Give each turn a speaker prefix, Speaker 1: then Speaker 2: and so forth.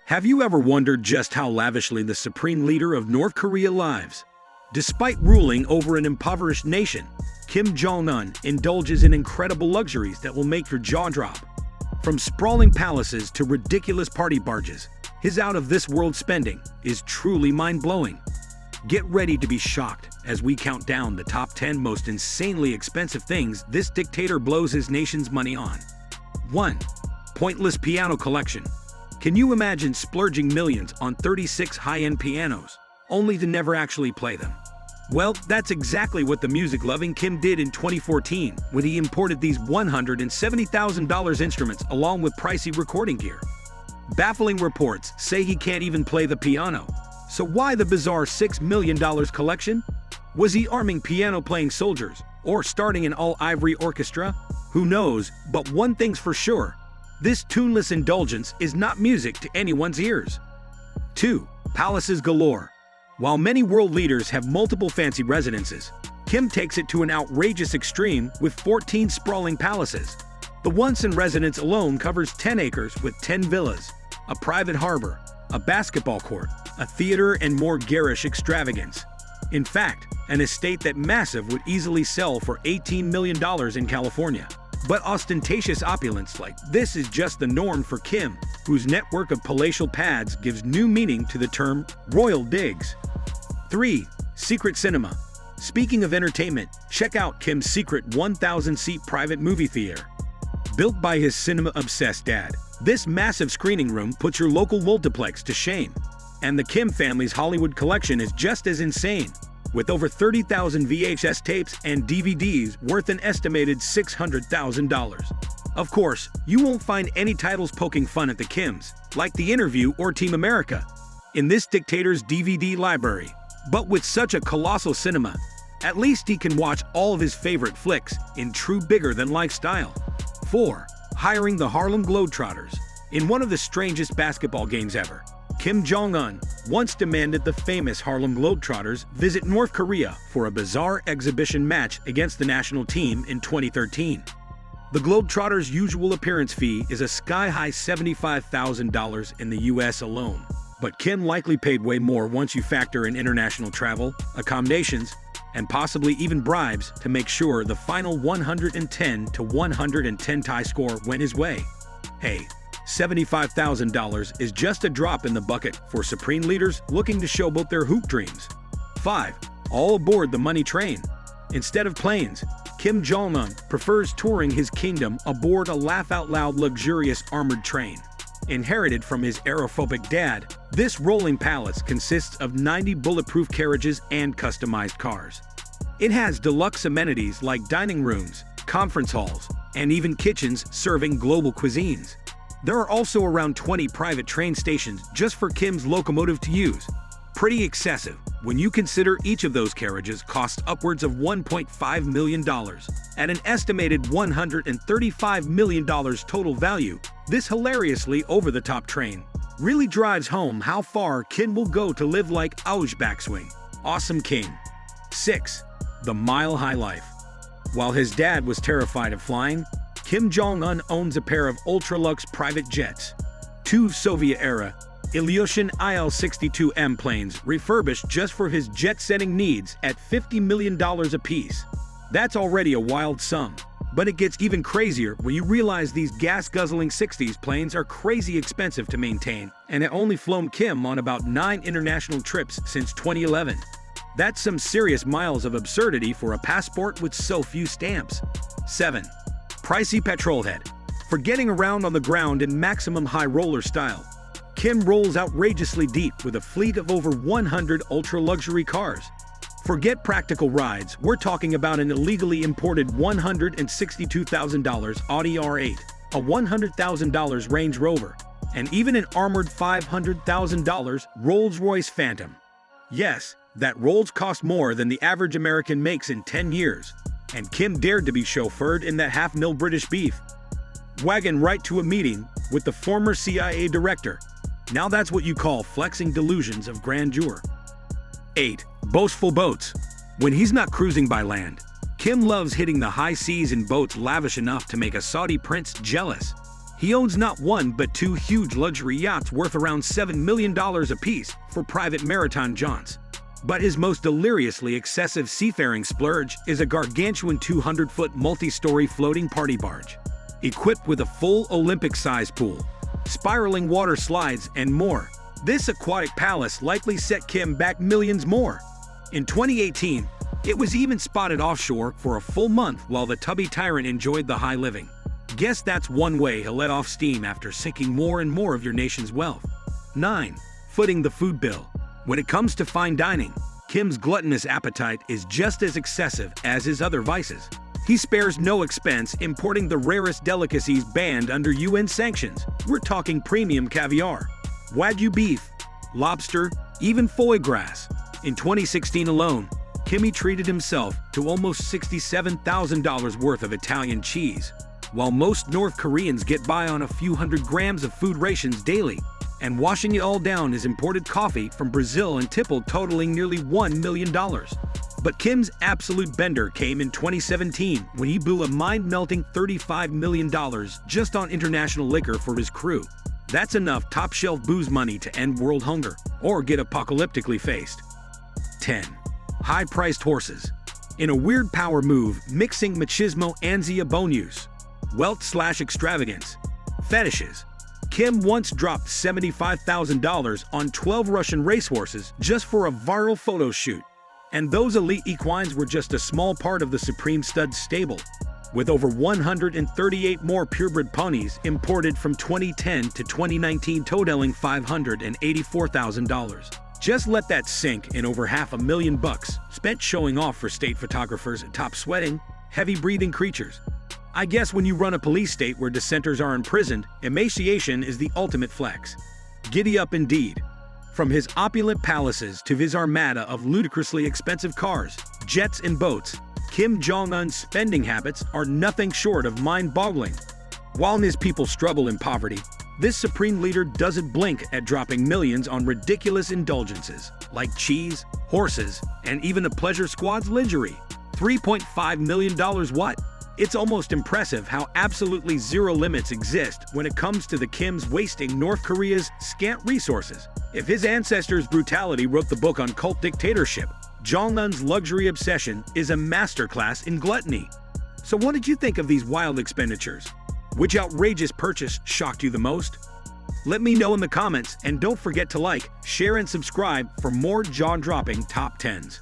Speaker 1: Have you ever wondered just how lavishly the supreme leader of North Korea lives? Despite ruling over an impoverished nation, Kim Jong Un indulges in incredible luxuries that will make your jaw drop. From sprawling palaces to ridiculous party barges, his out-of-this-world spending is truly mind-blowing. Get ready to be shocked as we count down the top 10 most insanely expensive things this dictator blows his nation's money on. 1. Pointless piano collection. Can you imagine splurging millions on 36 high-end pianos, only to never actually play them? Well, that's exactly what the music-loving Kim did in 2014 when he imported these $170,000 instruments along with pricey recording gear. Baffling reports say he can't even play the piano. So why the bizarre $6 million collection? Was he arming piano-playing soldiers or starting an all-ivory orchestra? Who knows, but one thing's for sure. This tuneless indulgence is not music to anyone's ears. 2. Palaces galore. While many world leaders have multiple fancy residences, Kim takes it to an outrageous extreme with 14 sprawling palaces. The once-in residence alone covers 10 acres with 10 villas, a private harbor, a basketball court, a theater, and more garish extravagance. In fact, an estate that massive would easily sell for $18 million in California. But ostentatious opulence like this is just the norm for Kim, whose network of palatial pads gives new meaning to the term royal digs. 3. Secret cinema. Speaking of entertainment, check out Kim's secret 1,000-seat private movie theater. Built by his cinema-obsessed dad, this massive screening room puts your local multiplex to shame. And the Kim family's Hollywood collection is just as insane, with over 30,000 VHS tapes and DVDs worth an estimated $600,000. Of course, you won't find any titles poking fun at the Kims, like The Interview or Team America, in this dictator's DVD library. But with such a colossal cinema, at least he can watch all of his favorite flicks in true bigger-than-life style. 4. Hiring the Harlem Globetrotters. In one of the strangest basketball games ever, Kim Jong Un once demanded the famous Harlem Globetrotters visit North Korea for a bizarre exhibition match against the national team in 2013. The Globetrotters' usual appearance fee is a sky-high $75,000 in the US alone. But Kim likely paid way more once you factor in international travel, accommodations, and possibly even bribes to make sure the final 110-110 tie score went his way. Hey, $75,000 is just a drop in the bucket for supreme leaders looking to showboat their hoop dreams. 5. All aboard the money train. Instead of planes, Kim Jong Un prefers touring his kingdom aboard a laugh-out-loud luxurious armored train. Inherited from his aerophobic dad, this rolling palace consists of 90 bulletproof carriages and customized cars. It has deluxe amenities like dining rooms, conference halls, and even kitchens serving global cuisines. There are also around 20 private train stations just for Kim's locomotive to use. Pretty excessive when you consider each of those carriages costs upwards of $1.5 million. At an estimated $135 million total value, this hilariously over-the-top train really drives home how far Kim will go to live like Backswing. Awesome king. 6. The mile-high life. While his dad was terrified of flying, Kim Jong Un owns a pair of ultra-luxe private jets. 2 Soviet-era Ilyushin IL-62M planes refurbished just for his jet-setting needs at $50 million apiece. That's already a wild sum, but it gets even crazier when you realize these gas-guzzling 60s planes are crazy expensive to maintain and have only flown Kim on about 9 international trips since 2011. That's some serious miles of absurdity for a passport with so few stamps. 7. Pricey petrolhead. For getting around on the ground in maximum high roller style, Kim rolls outrageously deep with a fleet of over 100 ultra-luxury cars. Forget practical rides, we're talking about an illegally imported $162,000 Audi R8, a $100,000 Range Rover, and even an armored $500,000 Rolls-Royce Phantom. Yes, that Rolls cost more than the average American makes in 10 years, and Kim dared to be chauffeured in that half-mil British beef wagon right to a meeting with the former CIA director. Now that's what you call flexing delusions of grandeur. 8. Boastful boats. When he's not cruising by land, Kim loves hitting the high seas in boats lavish enough to make a Saudi prince jealous. He owns not one but two huge luxury yachts worth around $7 million apiece for private maritime jaunts. But his most deliriously excessive seafaring splurge is a gargantuan 200-foot multi-story floating party barge, equipped with a full Olympic-sized pool, spiraling water slides, and more. This aquatic palace likely set Kim back millions more. In 2018, it was even spotted offshore for a full month while the tubby tyrant enjoyed the high living. Guess that's one way he'll let off steam after sinking more and more of your nation's wealth. 9. Footing the food bill. When it comes to fine dining, Kim's gluttonous appetite is just as excessive as his other vices. He spares no expense importing the rarest delicacies banned under UN sanctions. We're talking premium caviar, Wagyu beef, lobster, even foie gras. In 2016 alone, Kimmy treated himself to almost $67,000 worth of Italian cheese, while most North Koreans get by on a few hundred grams of food rations daily, and washing it all down is imported coffee from Brazil and tippled totaling nearly $1 million. But Kim's absolute bender came in 2017 when he blew a mind-melting $35 million just on international liquor for his crew. That's enough top-shelf booze money to end world hunger or get apocalyptically faced. 10. High-priced horses. In a weird power move mixing machismo ansia bonus, wealth/extravagance, fetishes, Kim once dropped $75,000 on 12 Russian racehorses just for a viral photo shoot. And those elite equines were just a small part of the Supreme Stud's stable, with over 138 more purebred ponies imported from 2010 to 2019 totaling $584,000. Just let that sink in. Over $500,000 spent showing off for state photographers and top sweating, heavy-breathing creatures. I guess when you run a police state where dissenters are imprisoned, emaciation is the ultimate flex. Giddy up indeed. From his opulent palaces to his armada of ludicrously expensive cars, jets, and boats, Kim Jong Un's spending habits are nothing short of mind-boggling. While his people struggle in poverty, this supreme leader doesn't blink at dropping millions on ridiculous indulgences like cheese, horses, and even a pleasure squad's lingerie. $3.5 million what? It's almost impressive how absolutely zero limits exist when it comes to the Kims wasting North Korea's scant resources. If his ancestors' brutality wrote the book on cult dictatorship, Jong Un's luxury obsession is a masterclass in gluttony. So what did you think of these wild expenditures? Which outrageous purchase shocked you the most? Let me know in the comments, and don't forget to like, share, and subscribe for more jaw-dropping top 10s.